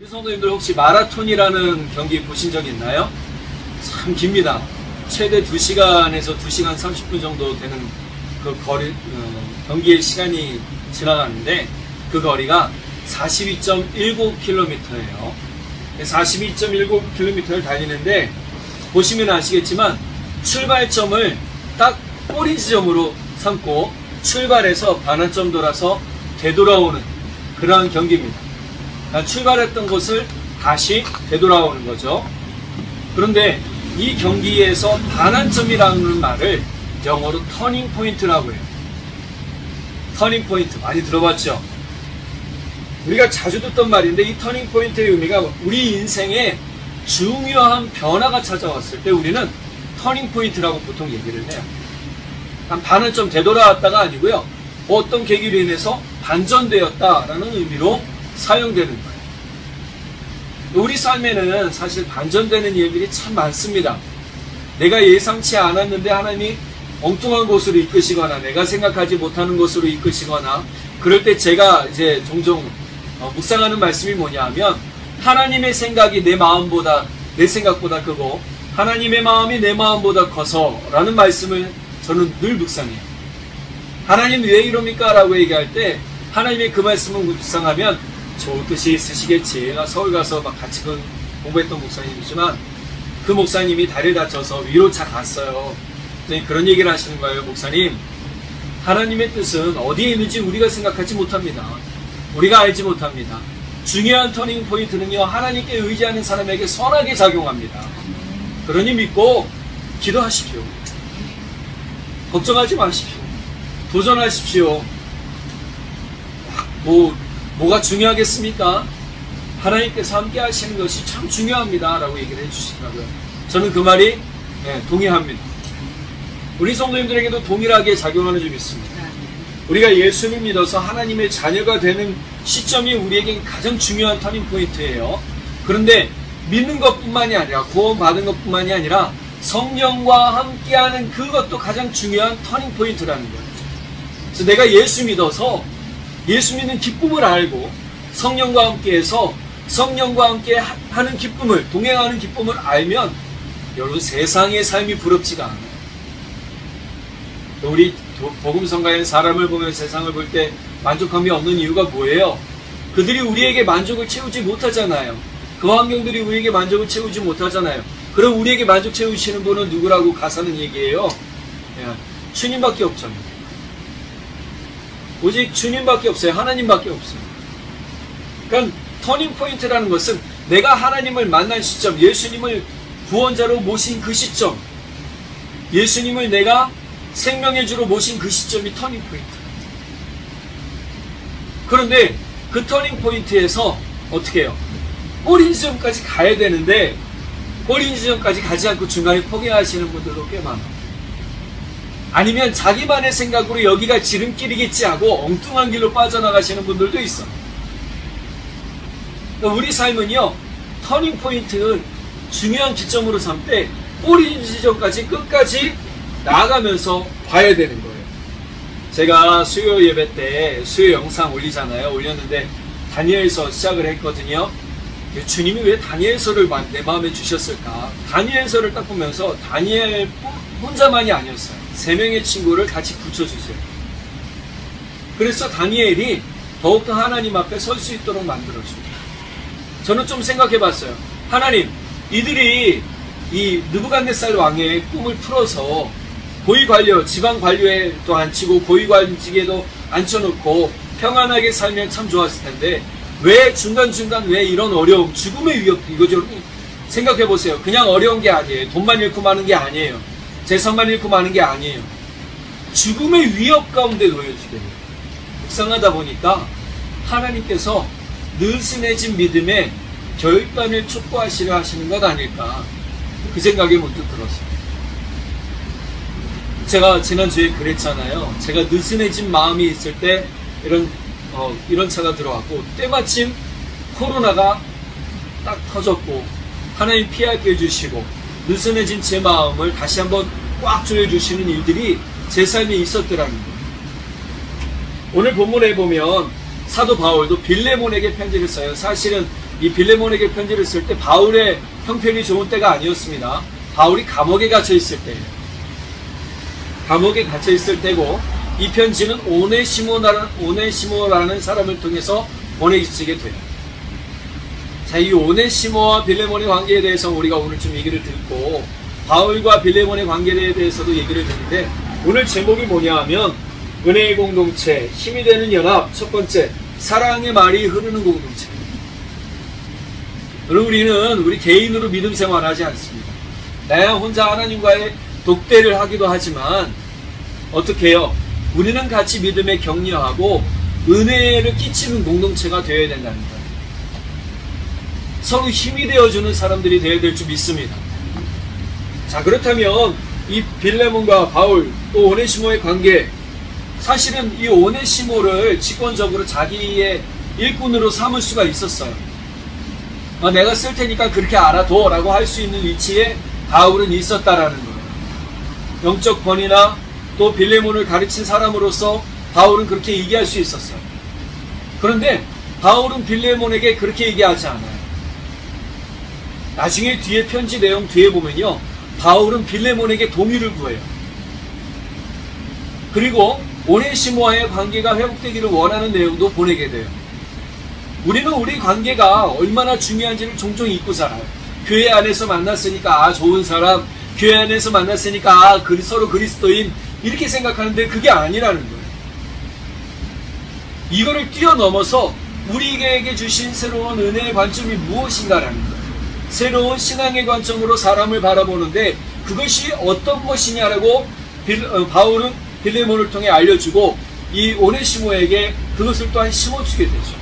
성도님들 혹시 마라톤이라는 경기 보신 적 있나요? 참 깁니다. 최대 2시간에서 2시간 30분 정도 되는 그 거리, 경기의 시간이 지나가는데 그 거리가 42.19km예요. 42.19km를 달리는데 보시면 아시겠지만 출발점을 딱 꼬리 지점으로 삼고 출발해서 반환점 돌아서 되돌아오는 그러한 경기입니다. 출발했던 곳을 다시 되돌아오는 거죠. 그런데 이 경기에서 반환점이라는 말을 영어로 터닝 포인트라고 해요. 터닝 포인트 많이 들어봤죠? 우리가 자주 듣던 말인데 이 터닝 포인트의 의미가 우리 인생에 중요한 변화가 찾아왔을 때 우리는 터닝 포인트라고 보통 얘기를 해요. 한 반환점 되돌아왔다가 아니고요. 어떤 계기로 인해서 반전되었다라는 의미로 사용되는 거예요. 우리 삶에는 사실 반전되는 일들이 참 많습니다. 내가 예상치 않았는데 하나님이 엉뚱한 곳으로 이끄시거나 내가 생각하지 못하는 곳으로 이끄시거나 그럴 때 제가 이제 종종 묵상하는 말씀이 뭐냐면 하나님의 생각이 내 마음보다 내 생각보다 크고 하나님의 마음이 내 마음보다 커서 라는 말씀을 저는 늘 묵상해요. 하나님 왜 이럽니까? 라고 얘기할 때 하나님의 그 말씀을 묵상하면 좋은 뜻이 있으시겠지. 나 서울 가서 막 같이 공부했던 목사님이지만 그 목사님이 다리를 다쳐서 위로 차 갔어요. 그런 얘기를 하시는 거예요. 목사님, 하나님의 뜻은 어디에 있는지 우리가 생각하지 못합니다. 우리가 알지 못합니다. 중요한 터닝 포인트는요, 하나님께 의지하는 사람에게 선하게 작용합니다. 그러니 믿고 기도하십시오. 걱정하지 마십시오. 도전하십시오. 뭐가 중요하겠습니까? 하나님께서 함께 하시는 것이 참 중요합니다. 라고 얘기를 해주시더라고요. 저는 그 말이 동의합니다. 우리 성도님들에게도 동일하게 작용하는 점이 있습니다. 우리가 예수를 믿어서 하나님의 자녀가 되는 시점이 우리에겐 가장 중요한 터닝 포인트예요. 그런데 믿는 것뿐만이 아니라 구원받은 것뿐만이 아니라 성령과 함께하는 그것도 가장 중요한 터닝 포인트라는 거예요. 그래서 내가 예수 믿어서 예수 믿는 기쁨을 알고 성령과 함께해서 성령과 함께 하는 기쁨을 동행하는 기쁨을 알면 여러분 세상의 삶이 부럽지가 않아요. 우리 복음성가의 사람을 보면 세상을 볼 때 만족함이 없는 이유가 뭐예요? 그들이 우리에게 만족을 채우지 못하잖아요. 그 환경들이 우리에게 만족을 채우지 못하잖아요. 그럼 우리에게 만족 채우시는 분은 누구라고 가사는 얘기해요? 주님밖에 없잖아요. 오직 주님밖에 없어요. 하나님밖에 없어요. 그러니까 터닝 포인트라는 것은 내가 하나님을 만난 시점, 예수님을 구원자로 모신 그 시점, 예수님을 내가 생명의 주로 모신 그 시점이 터닝 포인트. 그런데 그 터닝 포인트에서 어떻게 해요? 꼬리 지점까지 가야 되는데 꼬리 지점까지 가지 않고 중간에 포기하시는 분들도 꽤 많아요. 아니면 자기만의 생각으로 여기가 지름길이겠지 하고 엉뚱한 길로 빠져나가시는 분들도 있어. 그러니까 우리 삶은요, 터닝 포인트는 중요한 기점으로 삼되 꼬리 지점까지 끝까지 나아가면서 봐야 되는 거예요. 제가 수요 예배 때 수요 영상 올렸는데 다니엘서 시작을 했거든요. 주님이 왜 다니엘서를 내 마음에 주셨을까? 다니엘서를 딱 보면서 다니엘 혼자만이 아니었어요. 3명의 친구를 같이 붙여주세요. 그래서 다니엘이 더욱더 하나님 앞에 설 수 있도록 만들어줘요. 저는 좀 생각해봤어요. 하나님, 이들이 이 느부갓네살 왕의 꿈을 풀어서 고위관료, 지방관료에도 앉히고 고위관직에도 앉혀놓고 평안하게 살면 참 좋았을 텐데 왜 중간중간 왜 이런 어려움, 죽음의 위협, 이거죠. 생각해보세요. 그냥 어려운 게 아니에요. 돈만 잃고 마는 게 아니에요. 재산만 잃고 마는 게 아니에요. 죽음의 위협 가운데 놓여지게 돼요. 묵상하다 보니까 하나님께서 느슨해진 믿음에 결단을 촉구하시려 하시는 것 아닐까, 그 생각이 문득 들었어요. 제가 지난주에 그랬잖아요. 제가 느슨해진 마음이 있을 때 이런 차가 들어왔고 때마침 코로나가 딱 터졌고 하나님 피하게 해주시고 느슨해진 제 마음을 다시 한번 꽉 조여주시는 일들이 제 삶에 있었더라는 거예요. 오늘 본문에 보면 사도 바울도 빌레몬에게 편지를 써요. 사실은 이 빌레몬에게 편지를 쓸 때 바울의 형편이 좋은 때가 아니었습니다. 바울이 감옥에 갇혀 있을 때예요. 감옥에 갇혀 있을 때고, 이 편지는 오네시모라는 사람을 통해서 보내지게 돼요. 자, 이 오네시모와 빌레몬의 관계에 대해서 우리가 오늘 좀 얘기를 듣고, 바울과 빌레몬의 관계에 대해서도 얘기를 듣는데, 오늘 제목이 뭐냐 하면 은혜의 공동체, 힘이 되는 연합. 첫 번째, 사랑의 말이 흐르는 공동체. 우리는 우리 개인으로 믿음 생활하지 않습니다. 내가 혼자 하나님과의 독대를 하기도 하지만 어떻게 해요? 우리는 같이 믿음에 격려하고 은혜를 끼치는 공동체가 되어야 된다는 거예요. 서로 힘이 되어주는 사람들이 되어야 될 줄 믿습니다. 자, 그렇다면 이 빌레몬과 바울 또 오네시모의 관계, 사실은 이 오네시모를 직권적으로 자기의 일꾼으로 삼을 수가 있었어요. 내가 쓸 테니까 그렇게 알아둬 라고 할 수 있는 위치에 바울은 있었다라는 거예요. 영적 권위나 또 빌레몬을 가르친 사람으로서 바울은 그렇게 얘기할 수 있었어요. 그런데 바울은 빌레몬에게 그렇게 얘기하지 않아요. 나중에 뒤에 편지 내용 뒤에 보면요, 바울은 빌레몬에게 동의를 구해요. 그리고 오네시모와의 관계가 회복되기를 원하는 내용도 보내게 돼요. 우리는 우리 관계가 얼마나 중요한지를 종종 잊고 살아요. 교회 안에서 만났으니까 좋은 사람, 교회 안에서 만났으니까 서로 그리스도인, 이렇게 생각하는데 그게 아니라는 거예요. 이거를 뛰어넘어서 우리에게 주신 새로운 은혜의 관점이 무엇인가라는 거예요. 새로운 신앙의 관점으로 사람을 바라보는데 그것이 어떤 것이냐라고 바울은 빌레몬을 통해 알려주고 이 오네시모에게 그것을 또한 심어주게 되죠.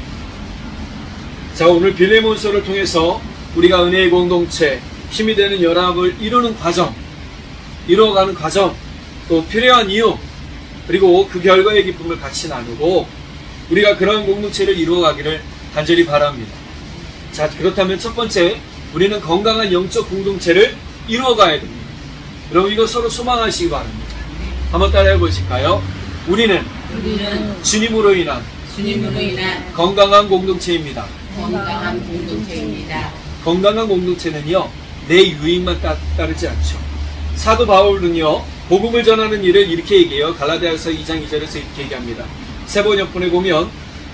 자, 오늘 빌레몬서를 통해서 우리가 은혜의 공동체, 힘이 되는 연합을 이루는 과정, 이루어가는 과정, 또 필요한 이유, 그리고 그 결과의 기쁨을 같이 나누고 우리가 그런 공동체를 이루어가기를 간절히 바랍니다. 자, 그렇다면 첫 번째, 우리는 건강한 영적 공동체를 이루어가야 됩니다. 여러분, 이거 서로 소망하시기 바랍니다. 한번 따라해 보실까요? 우리는 주님으로 인한 건강한 공동체입니다. 건강한 공동체입니다. 건강한 공동체는요, 내 유익만 따르지 않죠. 사도 바울은요, 복음을 전하는 일을 이렇게 얘기해요. 갈라디아서 2장 2절에서 이렇게 얘기합니다. 세번역분에 보면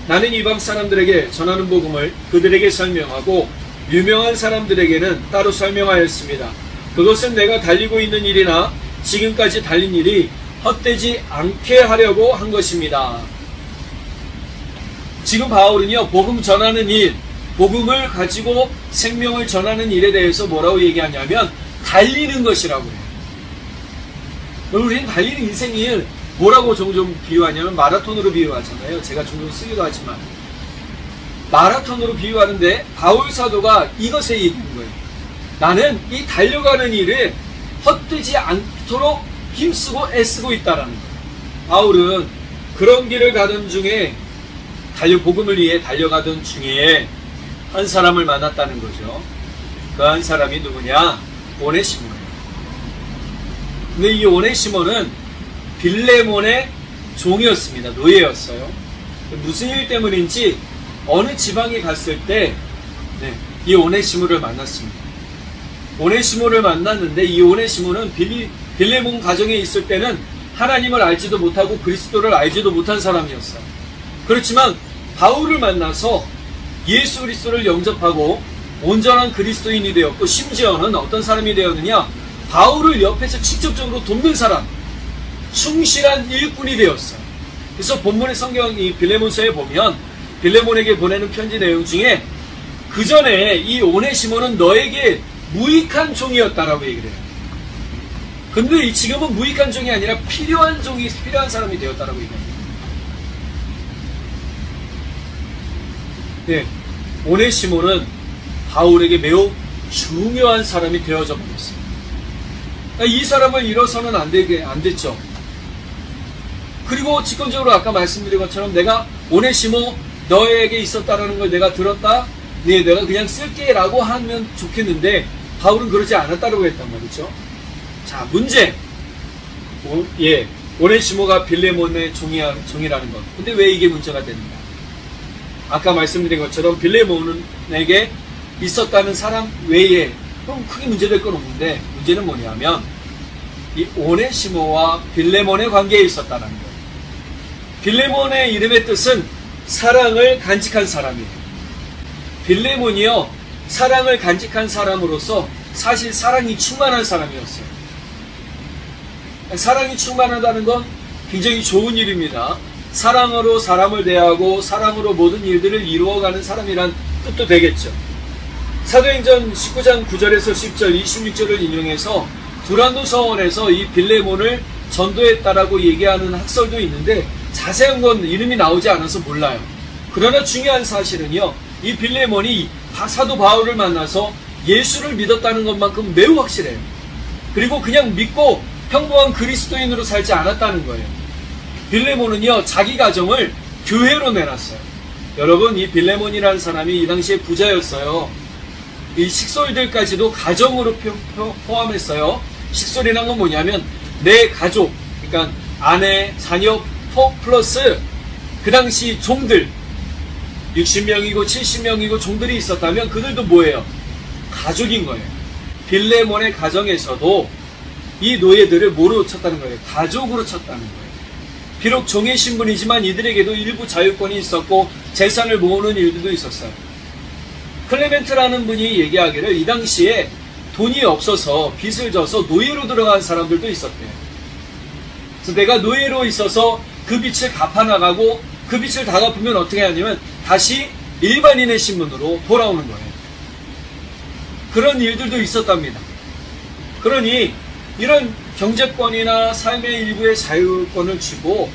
나는 이방 사람들에게 전하는 복음을 그들에게 설명하고 유명한 사람들에게는 따로 설명하였습니다. 그것은 내가 달리고 있는 일이나 지금까지 달린 일이 헛되지 않게 하려고 한 것입니다. 지금 바울은요, 복음 전하는 일, 복음을 가지고 생명을 전하는 일에 대해서 뭐라고 얘기하냐면 달리는 것이라고 해요. 우리는 달리는 인생을 뭐라고 종종 비유하냐면 마라톤으로 비유하잖아요. 제가 종종 쓰기도 하지만 마라톤으로 비유하는데 바울 사도가 이것에 얘기하는 거예요. 나는 이 달려가는 일을 헛되지 않도록 힘쓰고 애쓰고 있다라는 거예요. 바울은 그런 길을 가던 중에 복음을 위해 달려가던 중에 한 사람을 만났다는 거죠. 그 한 사람이 누구냐? 오네시모예요. 근데 이 오네시모는 빌레몬의 종이었습니다. 노예였어요. 무슨 일 때문인지 어느 지방에 갔을 때 이 오네시모를 만났습니다. 오네시모를 만났는데 이 오네시모는 빌레몬 가정에 있을 때는 하나님을 알지도 못하고 그리스도를 알지도 못한 사람이었어요. 그렇지만 바울을 만나서 예수 그리스도를 영접하고 온전한 그리스도인이 되었고, 심지어는 어떤 사람이 되었느냐? 바울을 옆에서 직접적으로 돕는 사람, 충실한 일꾼이 되었어요. 그래서 본문의 성경 이 빌레몬서에 보면 빌레몬에게 보내는 편지 내용 중에 그 전에 이 오네시모는 너에게 무익한 종이었다라고 얘기를 해요. 근데 지금은 무익한 종이 아니라 필요한 사람이 되었다라고 얘기합니다. 네, 오네시모는 바울에게 매우 중요한 사람이 되어져 버렸어요. 이 사람을 잃어서는 안 됐죠. 그리고 직권적으로 아까 말씀드린 것처럼 내가 오네시모 너에게 있었다라는 걸 내가 들었다? 네, 내가 그냥 쓸게 라고 하면 좋겠는데 바울은 그러지 않았다고 했단 말이죠. 자, 문제. 오네시모가 빌레몬의 종이라는 것. 근데 왜 이게 문제가 되는가? 아까 말씀드린 것처럼 빌레몬에게 있었다는 사람 외에 그럼 크게 문제될 건 없는데, 문제는 뭐냐면 이 오네시모와 빌레몬의 관계에 있었다는 거예요. 빌레몬의 이름의 뜻은 사랑을 간직한 사람이에요. 빌레몬이요, 사랑을 간직한 사람으로서 사실 사랑이 충만한 사람이었어요. 사랑이 충만하다는 건 굉장히 좋은 일입니다. 사랑으로 사람을 대하고 사랑으로 모든 일들을 이루어가는 사람이란 뜻도 되겠죠. 사도행전 19장 9절에서 10절, 26절을 인용해서 두란노 서원에서 이 빌레몬을 전도했다라고 얘기하는 학설도 있는데 자세한 건 이름이 나오지 않아서 몰라요. 그러나 중요한 사실은요, 이 빌레몬이 사도 바울을 만나서 예수를 믿었다는 것만큼 매우 확실해요. 그리고 그냥 믿고 평범한 그리스도인으로 살지 않았다는 거예요. 빌레몬은요, 자기 가정을 교회로 내놨어요. 여러분, 이 빌레몬이라는 사람이 이 당시에 부자였어요. 이 식솔들까지도 가정으로 포함했어요. 식솔이란 건 뭐냐면 내 가족, 그러니까 아내, 자녀 플러스 그 당시 종들 60명이고 70명이고 종들이 있었다면 그들도 뭐예요? 가족인 거예요. 빌레몬의 가정에서도 이 노예들을 뭐로 쳤다는 거예요? 가족으로 쳤다는 거예요. 비록 종의 신분이지만 이들에게도 일부 자유권이 있었고 재산을 모으는 일들도 있었어요. 클레멘트라는 분이 얘기하기를 이 당시에 돈이 없어서 빚을 져서 노예로 들어간 사람들도 있었대요. 그래서 내가 노예로 있어서 그 빚을 갚아나가고 그 빚을 다 갚으면 어떻게 하냐면 다시 일반인의 신분으로 돌아오는 거예요. 그런 일들도 있었답니다. 그러니 이런 경제권이나 삶의 일부의 자유권을 주고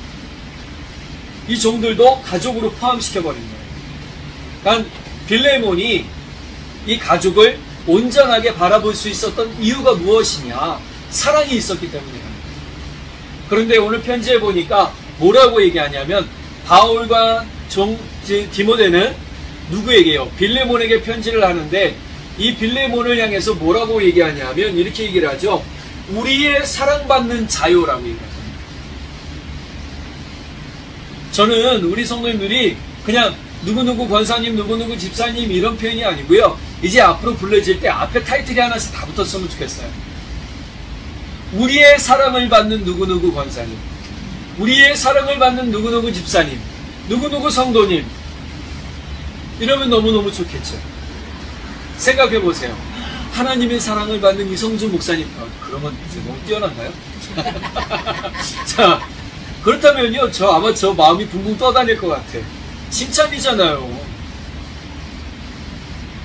이 종들도 가족으로 포함시켜버린 거예요. 그러니까 빌레몬이 이 가족을 온전하게 바라볼 수 있었던 이유가 무엇이냐? 사랑이 있었기 때문이에요. 그런데 오늘 편지에 보니까 뭐라고 얘기하냐면 바울과 디모데는 누구에게요? 빌레몬에게 편지를 하는데 이 빌레몬을 향해서 뭐라고 얘기하냐면 이렇게 얘기를 하죠. 우리의 사랑받는 자요라고 얘기하죠. 저는 우리 성도님들이 그냥 누구누구 권사님, 누구누구 집사님 이런 표현이 아니고요. 이제 앞으로 불러질 때 앞에 타이틀이 하나씩 다 붙었으면 좋겠어요. 우리의 사랑을 받는 누구누구 권사님, 우리의 사랑을 받는 누구누구 집사님, 누구누구 성도님 이러면 너무너무 좋겠죠. 생각해보세요. 하나님의 사랑을 받는 이성주 목사님, 그러면 이제 너무 뛰어난가요? 자, 그렇다면요, 아마 저 마음이 붕붕 떠다닐 것 같아. 칭찬이잖아요.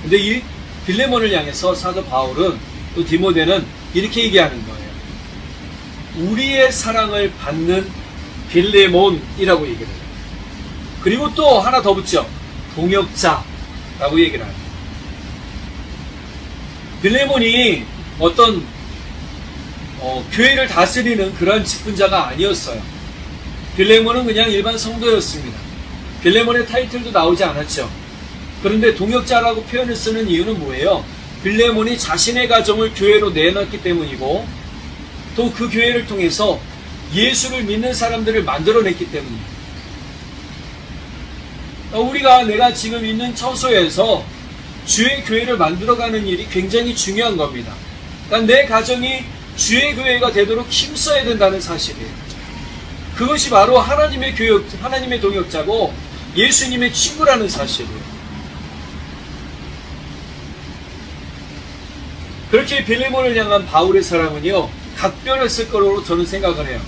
근데 이 빌레몬을 향해서 사도 바울은 또 디모데는 이렇게 얘기하는 거예요. 우리의 사랑을 받는 빌레몬이라고 얘기를 해요. 그리고 또 하나 더 붙죠. 동역자라고 얘기를 해요. 빌레몬이 어떤 교회를 다스리는 그런 직분자가 아니었어요. 빌레몬은 그냥 일반 성도였습니다. 빌레몬의 타이틀도 나오지 않았죠. 그런데 동역자라고 표현을 쓰는 이유는 뭐예요? 빌레몬이 자신의 가정을 교회로 내놨기 때문이고 또 그 교회를 통해서 예수를 믿는 사람들을 만들어냈기 때문입니다. 내가 지금 있는 처소에서 주의 교회를 만들어가는 일이 굉장히 중요한 겁니다. 그러니까 내 가정이 주의 교회가 되도록 힘써야 된다는 사실이에요. 그것이 바로 하나님의 동역자고 예수님의 친구라는 사실이에요. 그렇게 빌레몬을 향한 바울의 사랑은요, 각별했을 거라고 저는 생각을 해요.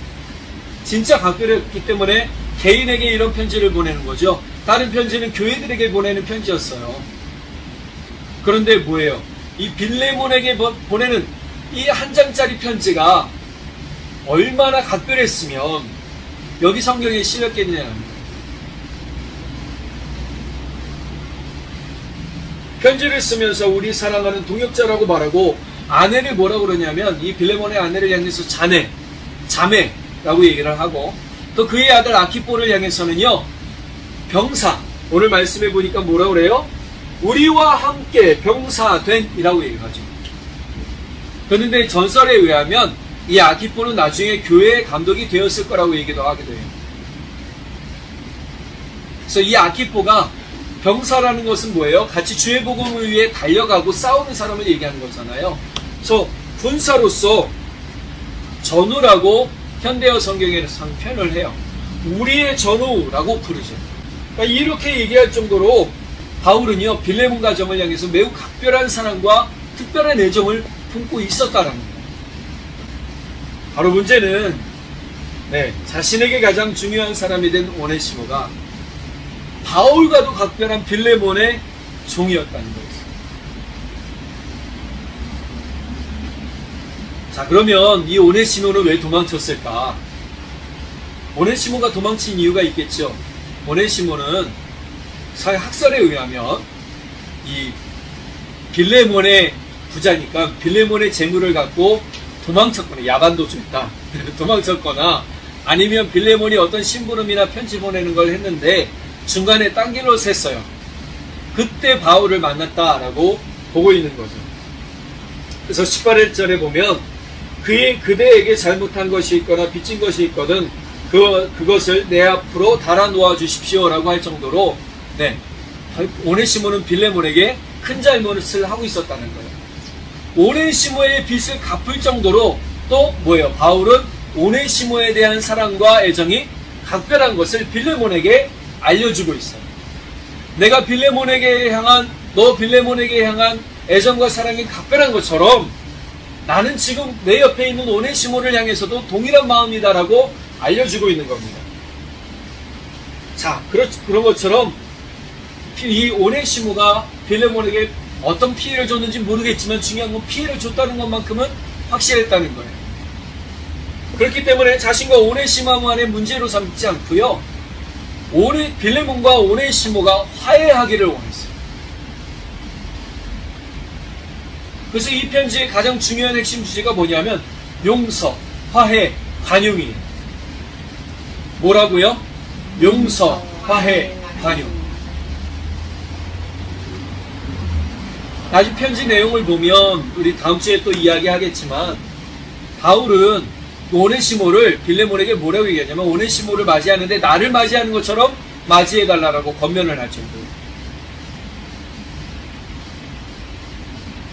진짜 각별했기 때문에 개인에게 이런 편지를 보내는 거죠. 다른 편지는 교회들에게 보내는 편지였어요. 그런데 뭐예요? 이 빌레몬에게 보내는 이 한 장짜리 편지가 얼마나 각별했으면 여기 성경에 실렸겠냐는 거예요. 편지를 쓰면서 우리 사랑하는 동역자라고 말하고 아내를 뭐라고 그러냐면 이 빌레몬의 아내를 향해서 자매라고 얘기를 하고 또 그의 아들 아키포를 향해서는요 병사, 오늘 말씀해 보니까 뭐라고 그래요? 우리와 함께 병사된 이라고 얘기하죠. 그런데 전설에 의하면 이 아키포는 나중에 교회의 감독이 되었을 거라고 얘기도 하기도 해요. 그래서 이 아키포가 병사라는 것은 뭐예요? 같이 주의 복음을 위해 달려가고 싸우는 사람을 얘기하는 거잖아요. 그래서 군사로서 전우라고 현대어 성경에서 표현을 해요. 우리의 전우라고 부르죠. 그러니까 이렇게 얘기할 정도로 바울은요, 빌레몬 가정을 향해서 매우 각별한 사랑과 특별한 애정을 품고 있었다라는 거예요. 바로 문제는 자신에게 가장 중요한 사람이 된 오네시모가 바울과도 각별한 빌레몬의 종이었다는 거예요. 자, 그러면 이 오네시모는 왜 도망쳤을까? 오네시모가 도망친 이유가 있겠죠. 오네시모는 학설에 의하면 이 빌레몬의 부자니까 빌레몬의 재물을 갖고 도망쳤거나, 야반도주했다. 도망쳤거나, 아니면 빌레몬이 어떤 심부름이나 편지 보내는 걸 했는데 중간에 딴 길로 샜어요. 그때 바울을 만났다라고 보고 있는 거죠. 그래서 18절에 보면 그대에게 잘못한 것이 있거나 빚진 것이 있거든 그것을 내 앞으로 달아 놓아 주십시오라고 할 정도로 오네시모는 빌레몬에게 큰 잘못을 하고 있었다는 거예요. 오네시모의 빚을 갚을 정도로 또 뭐예요? 바울은 오네시모에 대한 사랑과 애정이 각별한 것을 빌레몬에게 알려주고 있어요. 내가 빌레몬에게 향한, 너 빌레몬에게 향한 애정과 사랑이 각별한 것처럼 나는 지금 내 옆에 있는 오네시모를 향해서도 동일한 마음이다라고 알려주고 있는 겁니다. 자, 그런 것처럼 이 오네시모가 빌레몬에게 어떤 피해를 줬는지 모르겠지만 중요한 건 피해를 줬다는 것만큼은 확실했다는 거예요. 그렇기 때문에 자신과 오네시모 간의 문제로 삼지 않고요, 빌레몬과 오네시모가 화해하기를 원했어요. 그래서 이 편지의 가장 중요한 핵심 주제가 뭐냐면 용서, 화해, 관용이에요. 뭐라고요? 용서, 화해, 관용. 다시 편지 내용을 보면 우리 다음 주에 또 이야기하겠지만 바울은 오네시모를 빌레몬에게 뭐라고 얘기하냐면 오네시모를 맞이하는데 나를 맞이하는 것처럼 맞이해달라고 권면을 할 정도예요.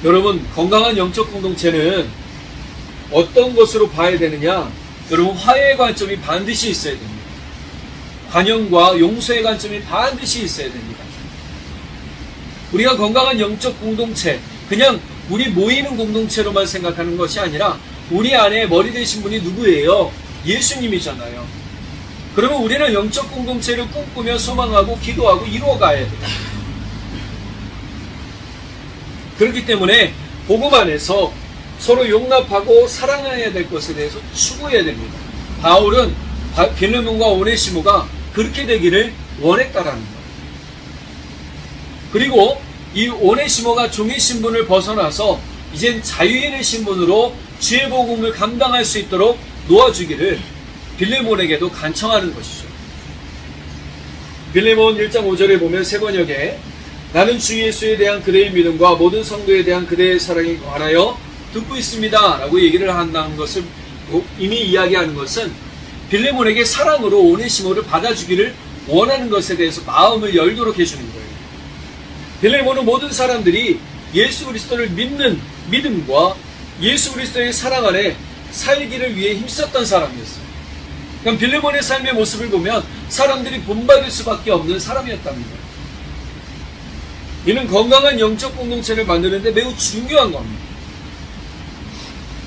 여러분, 건강한 영적 공동체는 어떤 것으로 봐야 되느냐? 여러분, 화해의 관점이 반드시 있어야 됩니다. 관용과 용서의 관점이 반드시 있어야 됩니다. 우리가 건강한 영적 공동체, 그냥 우리 모이는 공동체로만 생각하는 것이 아니라 우리 안에 머리 되신 분이 누구예요? 예수님이잖아요. 그러면 우리는 영적 공동체를 꿈꾸며 소망하고 기도하고 이루어가야 돼요. 그렇기 때문에 복음 안에서 서로 용납하고 사랑해야 될 것에 대해서 추구해야 됩니다. 바울은 빌레몬과 오네시모가 그렇게 되기를 원했다라는 거예요. 그리고 이 오네시모가 종의 신분을 벗어나서 이젠 자유인의 신분으로 주의 복음을 감당할 수 있도록 놓아주기를 빌레몬에게도 간청하는 것이죠. 빌레몬 1장 5절에 보면 세 번역에 나는 주 예수에 대한 그대의 믿음과 모든 성도에 대한 그대의 사랑에 관하여 듣고 있습니다 라고 얘기를 한다는 것을 이미 이야기하는 것은 빌레몬에게 사랑으로 오네시모를 받아주기를 원하는 것에 대해서 마음을 열도록 해주는 거예요. 빌레몬은 모든 사람들이 예수 그리스도를 믿는 믿음과 예수 그리스도의 사랑 안에 살기를 위해 힘썼던 사람이었어요. 그럼 빌레몬의 삶의 모습을 보면 사람들이 본받을 수밖에 없는 사람이었답니다. 이는 건강한 영적 공동체를 만드는데 매우 중요한 겁니다.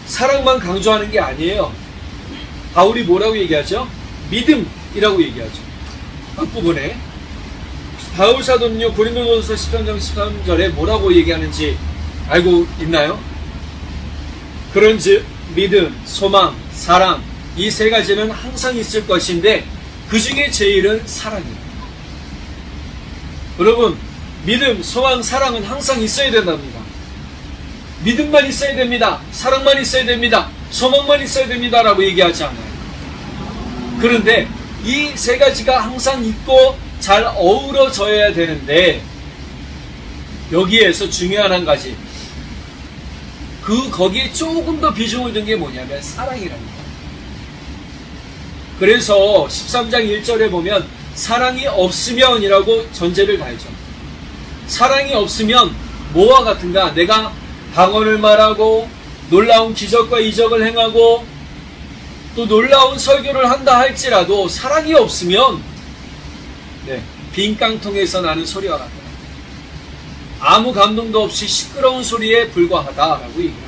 사랑만 강조하는 게 아니에요. 바울이 뭐라고 얘기하죠? 믿음이라고 얘기하죠. 앞부분에 바울 사도는요, 고린도전서 13장 13절에 뭐라고 얘기하는지 알고 있나요? 그런즉 믿음, 소망, 사랑 이 세 가지는 항상 있을 것인데 그 중에 제일은 사랑이에요. 여러분, 믿음, 소망, 사랑은 항상 있어야 된답니다. 믿음만 있어야 됩니다. 사랑만 있어야 됩니다. 소망만 있어야 됩니다. 라고 얘기하지 않아요. 그런데 이 세 가지가 항상 있고 잘 어우러져야 되는데 여기에서 중요한 한 가지, 거기에 조금 더 비중을 둔 게 뭐냐면 사랑이랍니다. 그래서 13장 1절에 보면 사랑이 없으면이라고 전제를 달죠. 사랑이 없으면 뭐와 같은가? 내가 방언을 말하고 놀라운 기적과 이적을 행하고 또 놀라운 설교를 한다 할지라도 사랑이 없으면 빈 깡통에서 나는 소리와 같다. 아무 감동도 없이 시끄러운 소리에 불과하다라고 얘기합니다.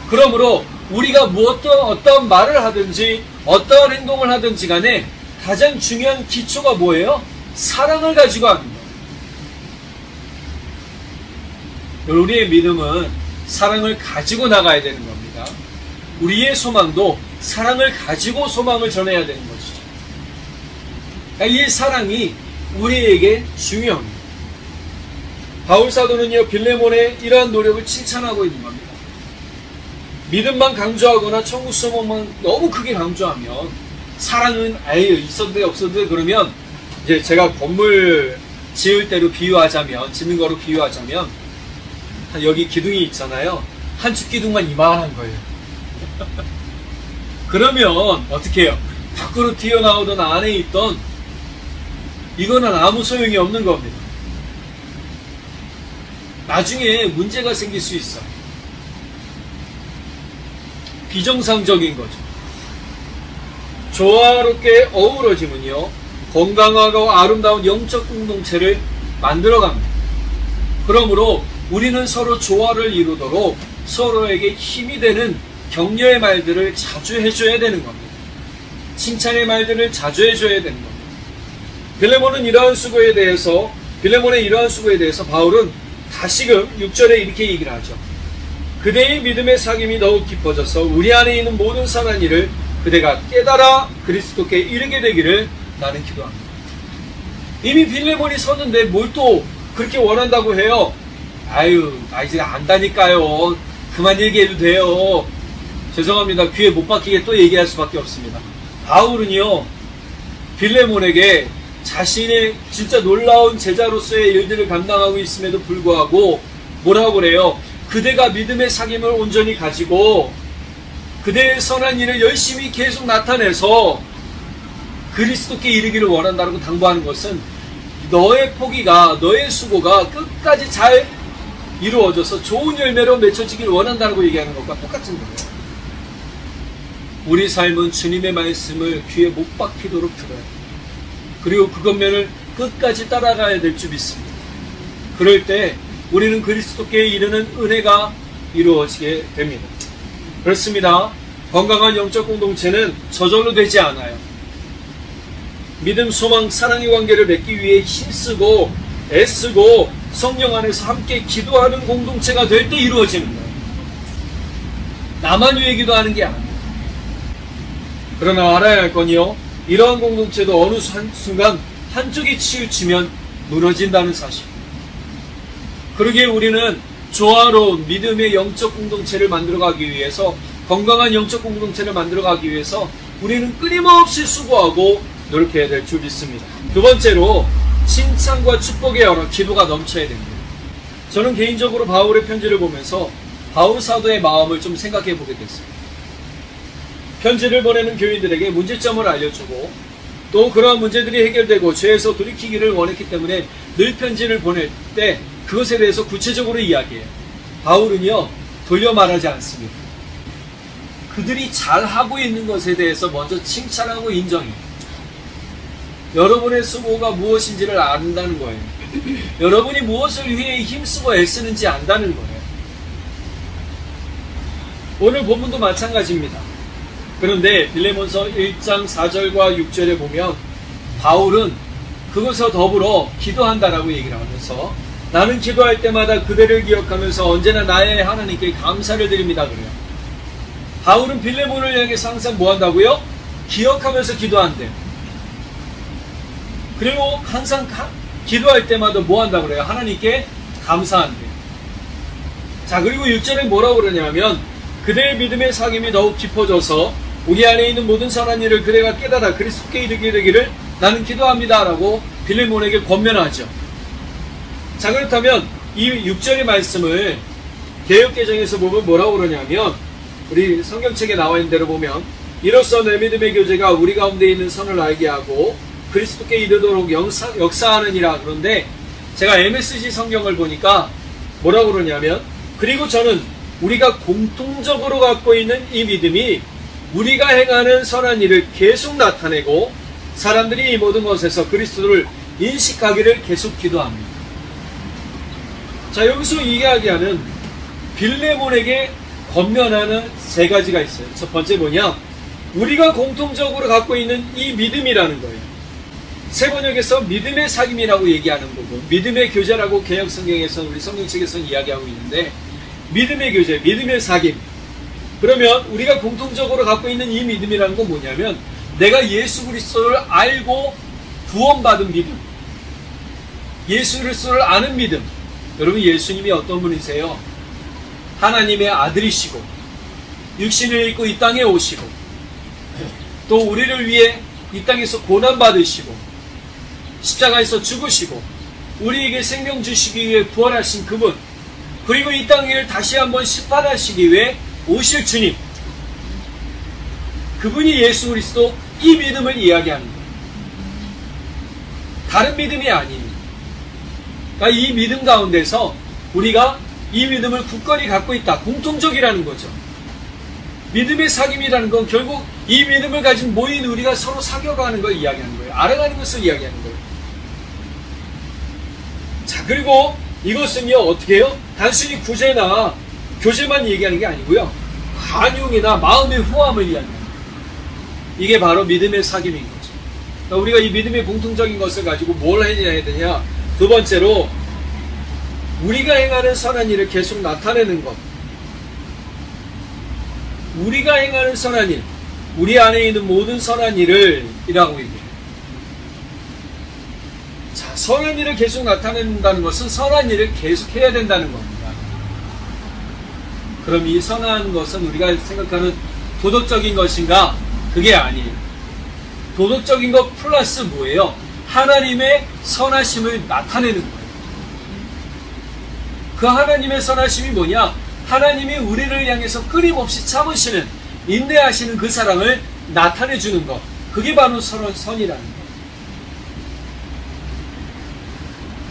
그러므로 우리가 어떤 말을 하든지 어떠한 행동을 하든지 간에 가장 중요한 기초가 뭐예요? 사랑을 가지고 하는 거예요. 우리의 믿음은 사랑을 가지고 나가야 되는 겁니다. 우리의 소망도 사랑을 가지고 소망을 전해야 되는 것이죠. 이 사랑이 우리에게 중요합니다. 바울 사도는요, 빌레몬의 이러한 노력을 칭찬하고 있는 겁니다. 믿음만 강조하거나 천국 소망만 너무 크게 강조하면 사랑은 아예 있었는데 없었는데 그러면 이제 제가 건물 지을 때로 비유하자면, 짓는 거로 비유하자면 여기 기둥이 있잖아요. 한축 기둥만 이만한 거예요. 그러면 어떻게 해요? 밖으로 튀어나오던 안에 있던 이거는 아무 소용이 없는 겁니다. 나중에 문제가 생길 수 있어요. 비정상적인 거죠. 조화롭게 어우러짐은요, 건강하고 아름다운 영적 공동체를 만들어갑니다. 그러므로 우리는 서로 조화를 이루도록 서로에게 힘이 되는 격려의 말들을 자주 해줘야 되는 겁니다. 칭찬의 말들을 자주 해줘야 되는 겁니다. 빌레몬의 이러한 수고에 대해서 바울은 다시금 6절에 이렇게 얘기를 하죠. 그대의 믿음의 사귐이 더욱 깊어져서 우리 안에 있는 모든 선한 일을 그대가 깨달아 그리스도께 이르게 되기를 나는 기도합니다. 이미 빌레몬이 섰는데 뭘 또 그렇게 원한다고 해요? 아유, 나 이제 안다니까요. 그만 얘기해도 돼요. 죄송합니다. 귀에 못 박히게 또 얘기할 수밖에 없습니다. 바울은요, 빌레몬에게 자신의 진짜 놀라운 제자로서의 일들을 감당하고 있음에도 불구하고 뭐라고 그래요? 그대가 믿음의 사귐을 온전히 가지고 그대의 선한 일을 열심히 계속 나타내서 그리스도께 이르기를 원한다고 당부하는 것은 너의 포기가, 너의 수고가 끝까지 잘 이루어져서 좋은 열매로 맺혀지길 원한다고 얘기하는 것과 똑같은 거예요. 우리 삶은 주님의 말씀을 귀에 못 박히도록 들어야 해요. 그리고 그것면을 끝까지 따라가야 될 줄 믿습니다. 그럴 때 우리는 그리스도께 이르는 은혜가 이루어지게 됩니다. 그렇습니다. 건강한 영적 공동체는 저절로 되지 않아요. 믿음, 소망, 사랑의 관계를 맺기 위해 힘쓰고 애쓰고 성령 안에서 함께 기도하는 공동체가 될 때 이루어지는 거예요. 나만 위해 기도하는 게 아니에요. 그러나 알아야 할 건요, 이러한 공동체도 어느 순간 한쪽이 치우치면 무너진다는 사실. 그러기에 우리는 조화로운 믿음의 영적 공동체를 만들어가기 위해서, 건강한 영적 공동체를 만들어가기 위해서 우리는 끊임없이 수고하고 노력해야 될 줄 믿습니다. 두 번째로, 칭찬과 축복의 언어, 기도가 넘쳐야 됩니다. 저는 개인적으로 바울의 편지를 보면서 바울 사도의 마음을 좀 생각해 보게 됐어요. 편지를 보내는 교인들에게 문제점을 알려주고 또 그러한 문제들이 해결되고 죄에서 돌이키기를 원했기 때문에 늘 편지를 보낼 때 그것에 대해서 구체적으로 이야기해요. 바울은요, 돌려 말하지 않습니다. 그들이 잘하고 있는 것에 대해서 먼저 칭찬하고 인정해요. 여러분의 수고가 무엇인지를 안다는 거예요. 여러분이 무엇을 위해 힘쓰고 애쓰는지 안다는 거예요. 오늘 본문도 마찬가지입니다. 그런데 빌레몬서 1장 4절과 6절에 보면 바울은 그것과 더불어 기도한다라고 얘기를 하면서 나는 기도할 때마다 그대를 기억하면서 언제나 나의 하나님께 감사를 드립니다. 그래요. 바울은 빌레몬을 향해서 항상 뭐 한다고요? 기억하면서 기도한대요. 그리고 항상 기도할 때마다 뭐 한다고 그래요? 하나님께 감사한대요. 자, 그리고 6절에 뭐라고 그러냐면 그대의 믿음의 사귐이 더욱 깊어져서 우리 안에 있는 모든 선한 일을 그대가 깨달아 그리스도께 이르게 되기를 나는 기도합니다 라고 빌레몬에게 권면하죠. 자, 그렇다면 이 6절의 말씀을 개역개정에서 보면 뭐라고 그러냐면 우리 성경책에 나와 있는 대로 보면 이로써 내 믿음의 교제가 우리 가운데 있는 선을 알게 하고 그리스도께 이르도록 역사하느니라. 그런데 제가 MSG 성경을 보니까 뭐라고 그러냐면, 그리고 저는 우리가 공통적으로 갖고 있는 이 믿음이 우리가 행하는 선한 일을 계속 나타내고 사람들이 이 모든 것에서 그리스도를 인식하기를 계속 기도합니다. 자, 여기서 이야기하는 빌레몬에게 권면하는 세 가지가 있어요. 첫 번째 뭐냐? 우리가 공통적으로 갖고 있는 이 믿음이라는 거예요. 세 번역에서 믿음의 사귐이라고 얘기하는 부분, 믿음의 교제라고 개혁성경에서는, 우리 성경책에서는 이야기하고 있는데, 믿음의 교제, 믿음의 사귐. 그러면 우리가 공통적으로 갖고 있는 이 믿음이라는 건 뭐냐면, 내가 예수 그리스도를 알고 구원받은 믿음, 예수 그리스도를 아는 믿음. 여러분, 예수님이 어떤 분이세요? 하나님의 아들이시고 육신을 입고 이 땅에 오시고 또 우리를 위해 이 땅에서 고난받으시고 십자가에서 죽으시고 우리에게 생명 주시기 위해 부활하신 그분, 그리고 이 땅을 다시 한번 심판하시기 위해 오실 주님, 그분이 예수 그리스도, 이 믿음을 이야기하는 거예요. 다른 믿음이 아니에요. 그러니까 이 믿음 가운데서 우리가 이 믿음을 굳건히 갖고 있다. 공통적이라는 거죠. 믿음의 사귐이라는 건 결국 이 믿음을 가진 모인 우리가 서로 사귀어가는 걸 이야기하는 거예요. 알아가는 것을 이야기하는 거예요. 자, 그리고 이것은요, 어떻게 해요? 단순히 구제나 교제만 얘기하는 게 아니고요. 관용이나 마음의 후함을 이야기하는 거예요. 이게 바로 믿음의 사귐인 거죠. 그러니까 우리가 이 믿음의 공통적인 것을 가지고 뭘 해야 되냐? 두 번째로, 우리가 행하는 선한 일을 계속 나타내는 것. 우리가 행하는 선한 일, 우리 안에 있는 모든 선한 일을 이라고 얘기해요. 자, 선한 일을 계속 나타낸다는 것은 선한 일을 계속 해야 된다는 겁니다. 그럼 이 선한 것은 우리가 생각하는 도덕적인 것인가? 그게 아니에요. 도덕적인 것 플러스 뭐예요? 하나님의 선하심을 나타내는 거예요. 그 하나님의 선하심이 뭐냐? 하나님이 우리를 향해서 끊임없이 참으시는, 인내하시는 그 사랑을 나타내주는 것. 그게 바로 선이라는 것.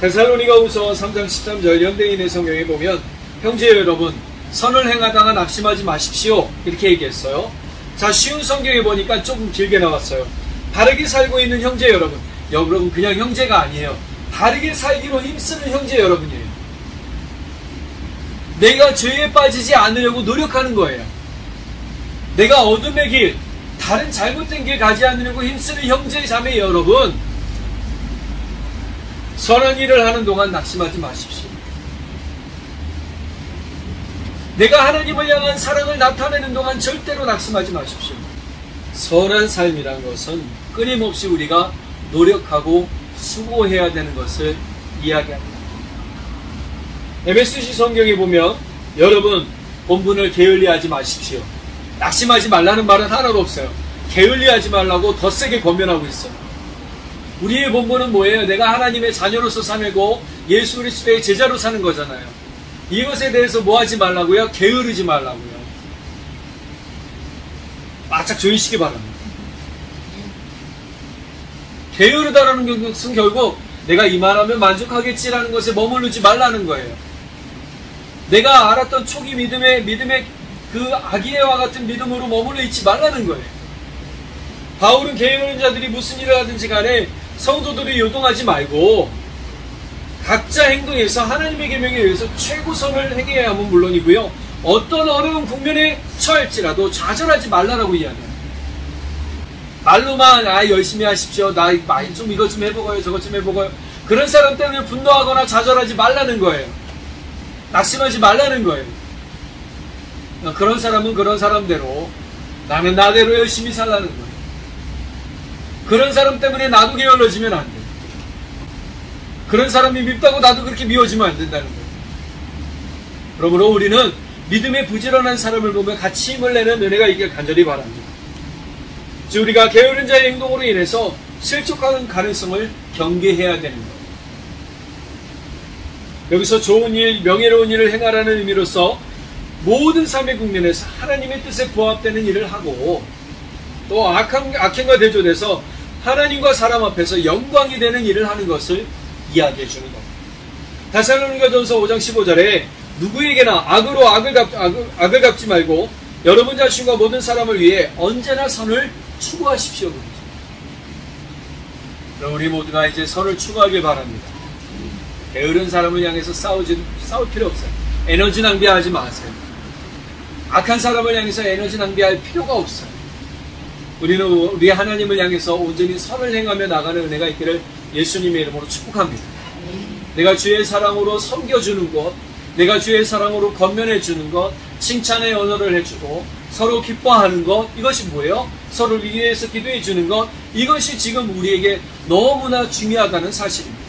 데살로니가후서 3장 13절 현대인의 성경에 보면, 형제 여러분, 선을 행하다가 낙심하지 마십시오. 이렇게 얘기했어요. 자, 쉬운 성경에 보니까 조금 길게 나왔어요. 바르게 살고 있는 형제 여러분. 여러분, 그냥 형제가 아니에요. 바르게 살기로 힘쓰는 형제 여러분이에요. 내가 죄에 빠지지 않으려고 노력하는 거예요. 내가 어둠의 길, 다른 잘못된 길 가지 않으려고 힘쓰는 형제 자매 여러분, 선한 일을 하는 동안 낙심하지 마십시오. 내가 하나님을 향한 사랑을 나타내는 동안 절대로 낙심하지 마십시오. 선한 삶이란 것은 끊임없이 우리가 노력하고 수고해야 되는 것을 이야기합니다. MSG 성경에 보면, 여러분 본분을 게을리하지 마십시오. 낙심하지 말라는 말은 하나도 없어요. 게을리하지 말라고 더 세게 권면하고 있어요. 우리의 본분은 뭐예요? 내가 하나님의 자녀로서 사내고 예수 그리스도의 제자로 사는 거잖아요. 이것에 대해서 뭐 하지 말라고요? 게으르지 말라고요. 바짝 조이시기 바랍니다. 게으르다라는 것은 결국 내가 이만하면 만족하겠지라는 것에 머무르지 말라는 거예요. 내가 알았던 초기 믿음의 그 아기애와 같은 믿음으로 머물러 있지 말라는 거예요. 바울은 게으른 자들이 무슨 일을 하든지 간에 성도들이 요동하지 말고 각자 행동에서 하나님의 계명에 의해서 최고선을 행해야 하면 물론이고요. 어떤 어려운 국면에 처할지라도 좌절하지 말라라고 이야기해요. 말로만 열심히 하십시오. 나 좀 이것 좀 해보고요. 저것 좀 해보고요. 그런 사람 때문에 분노하거나 좌절하지 말라는 거예요. 낙심하지 말라는 거예요. 그런 사람은 그런 사람대로, 나는 나대로 열심히 살라는 거예요. 그런 사람 때문에 나도 게을러지면 안 돼요. 그런 사람이 밉다고 나도 그렇게 미워지면 안 된다는 거예요. 그러므로 우리는 믿음의 부지런한 사람을 보면 같이 힘을 내는 은혜가 있길 간절히 바랍니다. 즉 우리가 게으른 자의 행동으로 인해서 실족하는 가능성을 경계해야 되는 거예요. 여기서 좋은 일, 명예로운 일을 행하라는 의미로서 모든 삶의 국면에서 하나님의 뜻에 부합되는 일을 하고 또 악행과 대조돼서 하나님과 사람 앞에서 영광이 되는 일을 하는 것을 이야기해 주는 겁니다. 데살로니가전서 5장 15절에 누구에게나 악으로 악을 갚지 말고 여러분 자신과 모든 사람을 위해 언제나 선을 추구하십시오. 그럼 우리 모두가 이제 선을 추구하길 바랍니다. 게으른 사람을 향해서 싸울 필요 없어요. 에너지 낭비하지 마세요. 악한 사람을 향해서 에너지 낭비할 필요가 없어요. 우리는 우리 하나님을 향해서 온전히 선을 행하며 나가는 은혜가 있기를 예수님의 이름으로 축복합니다. 내가 주의 사랑으로 섬겨주는 것, 내가 주의 사랑으로 건면해주는 것, 칭찬의 언어를 해주고 서로 기뻐하는 것, 이것이 뭐예요? 서로를 위해서 기도해주는 것, 이것이 지금 우리에게 너무나 중요하다는 사실입니다.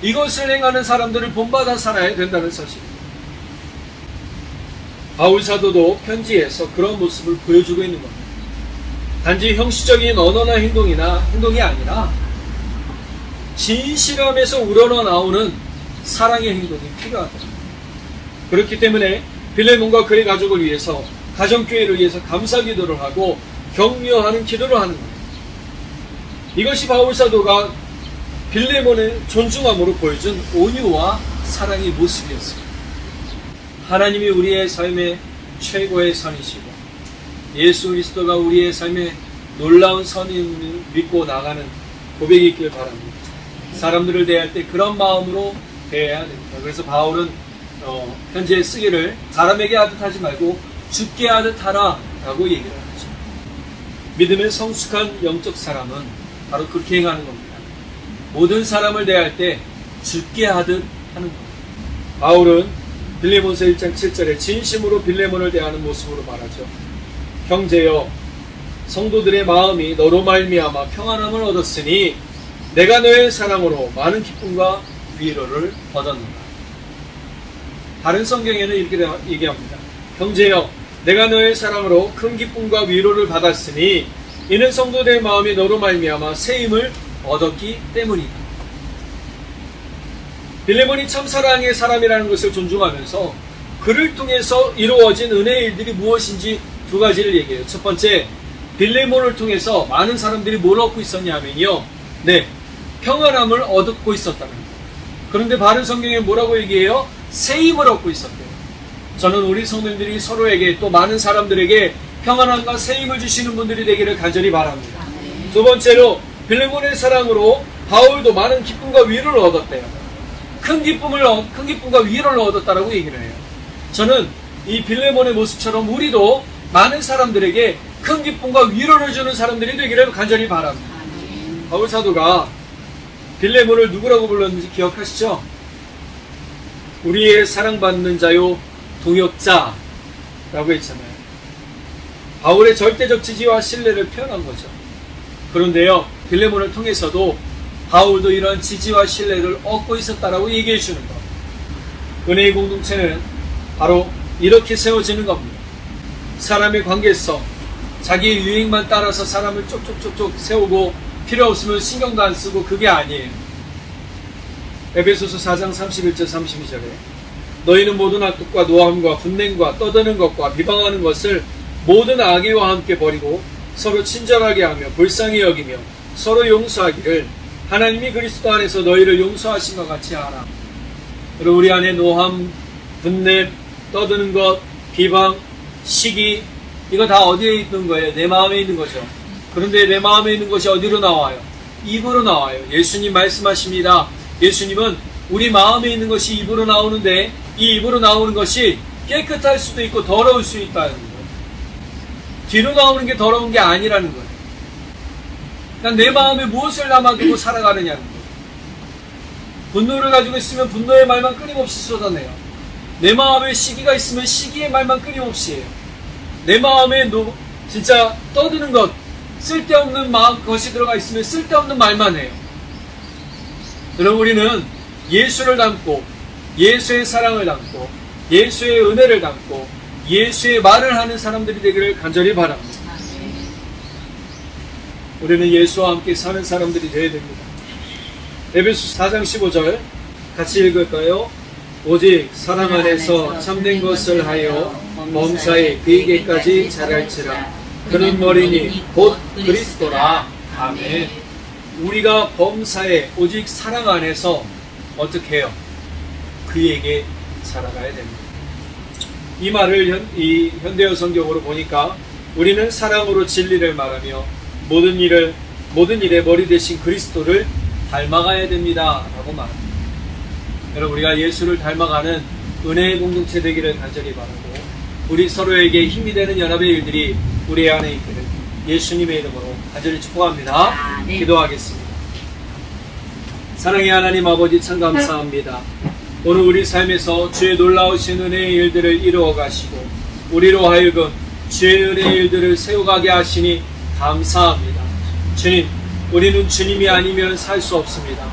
이것을 행하는 사람들을 본받아 살아야 된다는 사실입니다. 바울 사도도 편지에서 그런 모습을 보여주고 있는 겁니다. 단지 형식적인 언어나 행동이 아니라 진실함에서 우러나오는 사랑의 행동이 필요하다. 그렇기 때문에 빌레몬과 그의 가족을 위해서, 가정교회를 위해서 감사기도를 하고 격려하는 기도를 하는 겁니다. 이것이 바울 사도가 빌레몬을 존중함으로 보여준 온유와 사랑의 모습이었습니다. 하나님이 우리의 삶의 최고의 선이시고 예수 그리스도가 우리의 삶의 놀라운 선임을 믿고 나가는 고백이 있길 바랍니다. 사람들을 대할 때 그런 마음으로 대해야 됩니다. 그래서 바울은 편지에 쓰기를 사람에게 하듯 하지 말고 주께 하듯 하라 라고 얘기를 하죠. 믿음의 성숙한 영적 사람은 바로 그렇게 행하는 겁니다. 모든 사람을 대할 때 주께 하듯 하는 겁니다. 바울은 빌레몬서 1장 7절에 진심으로 빌레몬을 대하는 모습으로 말하죠. 형제여, 성도들의 마음이 너로 말미암아 평안함을 얻었으니 내가 너의 사랑으로 많은 기쁨과 위로를 얻었노라. 다른 성경에는 이렇게 얘기합니다. 형제여, 내가 너의 사랑으로 큰 기쁨과 위로를 받았으니 이는 성도들의 마음이 너로 말미암아 새 힘을 얻었기 때문이다. 빌레몬이 참 사랑의 사람이라는 것을 존중하면서 그를 통해서 이루어진 은혜의 일들이 무엇인지 두 가지를 얘기해요. 첫 번째, 빌레몬을 통해서 많은 사람들이 뭘 얻고 있었냐면요, 평안함을 얻고 있었다는 거예요. 그런데 바른 성경에 뭐라고 얘기해요? 새 힘을 얻고 있었대요. 저는 우리 성도님들이 서로에게 또 많은 사람들에게 평안함과 새 힘을 주시는 분들이 되기를 간절히 바랍니다. 두 번째로 빌레몬의 사랑으로 바울도 많은 기쁨과 위로를 얻었대요. 큰 기쁨과 위로를 얻었다라고 얘기를 해요. 저는 이 빌레몬의 모습처럼 우리도 많은 사람들에게 큰 기쁨과 위로를 주는 사람들이 되기를 간절히 바랍니다. 바울 사도가 빌레몬을 누구라고 불렀는지 기억하시죠? 우리의 사랑받는 자요 동역자라고 했잖아요. 바울의 절대적 지지와 신뢰를 표현한 거죠. 그런데요, 빌레몬을 통해서도 바울도 이런 지지와 신뢰를 얻고 있었다라고 얘기해 주는 것. 은혜의 공동체는 바로 이렇게 세워지는 겁니다. 사람의 관계성, 자기의 유행만 따라서 사람을 쪽쪽쪽쪽 세우고 필요 없으면 신경도 안 쓰고 그게 아니에요. 에베소서 4장 31절 32절에 너희는 모든 악독과 노함과 분냉과 떠드는 것과 비방하는 것을 모든 악의와 함께 버리고 서로 친절하게 하며 불쌍히 여기며 서로 용서하기를 하나님이 그리스도 안에서 너희를 용서하신 것 같이 하라. 그리고 우리 안에 노함, 분냄, 떠드는 것, 비방, 시기, 이거 다 어디에 있는 거예요? 내 마음에 있는 거죠. 그런데 내 마음에 있는 것이 어디로 나와요? 입으로 나와요. 예수님 말씀하십니다. 예수님은 우리 마음에 있는 것이 입으로 나오는데 이 입으로 나오는 것이 깨끗할 수도 있고 더러울 수 있다는 거예요. 뒤로 나오는 게 더러운 게 아니라는 거예요. 그러니까 내 마음에 무엇을 담아두고 살아가느냐는 거예요. 분노를 가지고 있으면 분노의 말만 끊임없이 쏟아내요. 내 마음에 시기가 있으면 시기의 말만 끊임없이 해요. 내 마음에 진짜 떠드는 것, 쓸데없는 것이 들어가 있으면 쓸데없는 말만 해요. 그럼 우리는 예수를 담고 예수의 사랑을 담고 예수의 은혜를 담고 예수의 말을 하는 사람들이 되기를 간절히 바랍니다. 우리는 예수와 함께 사는 사람들이 되어야 됩니다. 에베소서 4장 15절 같이 읽을까요? 오직 사랑 안에서 참된 것을 하여 범사에 그에게까지 자랄지라. 그는 머리니 곧 그리스도라. 아멘. 우리가 범사에 오직 사랑 안에서 어떻게 해요? 그에게 살아가야 됩니다. 이 말을 이 현대어 성경으로 보니까 우리는 사랑으로 진리를 말하며 모든 일의 머리 대신 그리스도를 닮아가야 됩니다 라고 말합니다. 여러분, 우리가 예수를 닮아가는 은혜의 공동체 되기를 간절히 바라고, 우리 서로에게 힘이 되는 연합의 일들이 우리 안에 있기를 예수님의 이름으로 간절히 축복합니다. 네. 기도하겠습니다. 사랑의 하나님 아버지, 참 감사합니다. 오늘 우리 삶에서 주의 놀라우신 은혜의 일들을 이루어 가시고 우리로 하여금 주의 은혜의 일들을 세워가게 하시니 감사합니다. 주님, 우리는 주님이 아니면 살 수 없습니다.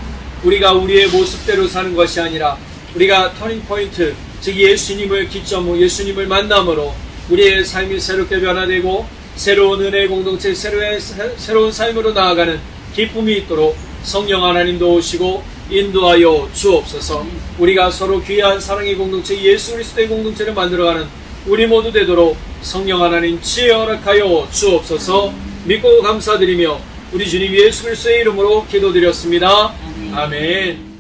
우리가 우리의 모습대로 사는 것이 아니라 우리가 터닝포인트, 즉 예수님을 기점으로, 예수님을 만남으로 우리의 삶이 새롭게 변화되고 새로운 은혜의 공동체, 새로운 삶으로 나아가는 기쁨이 있도록 성령 하나님 도우시고 인도하여 주옵소서. 우리가 서로 귀한 사랑의 공동체, 예수 그리스도의 공동체를 만들어가는 우리 모두 되도록 성령 하나님 지혜 허락하여 주옵소서. 믿고 감사드리며 우리 주님 예수 그리스도의 이름으로 기도드렸습니다. 아멘.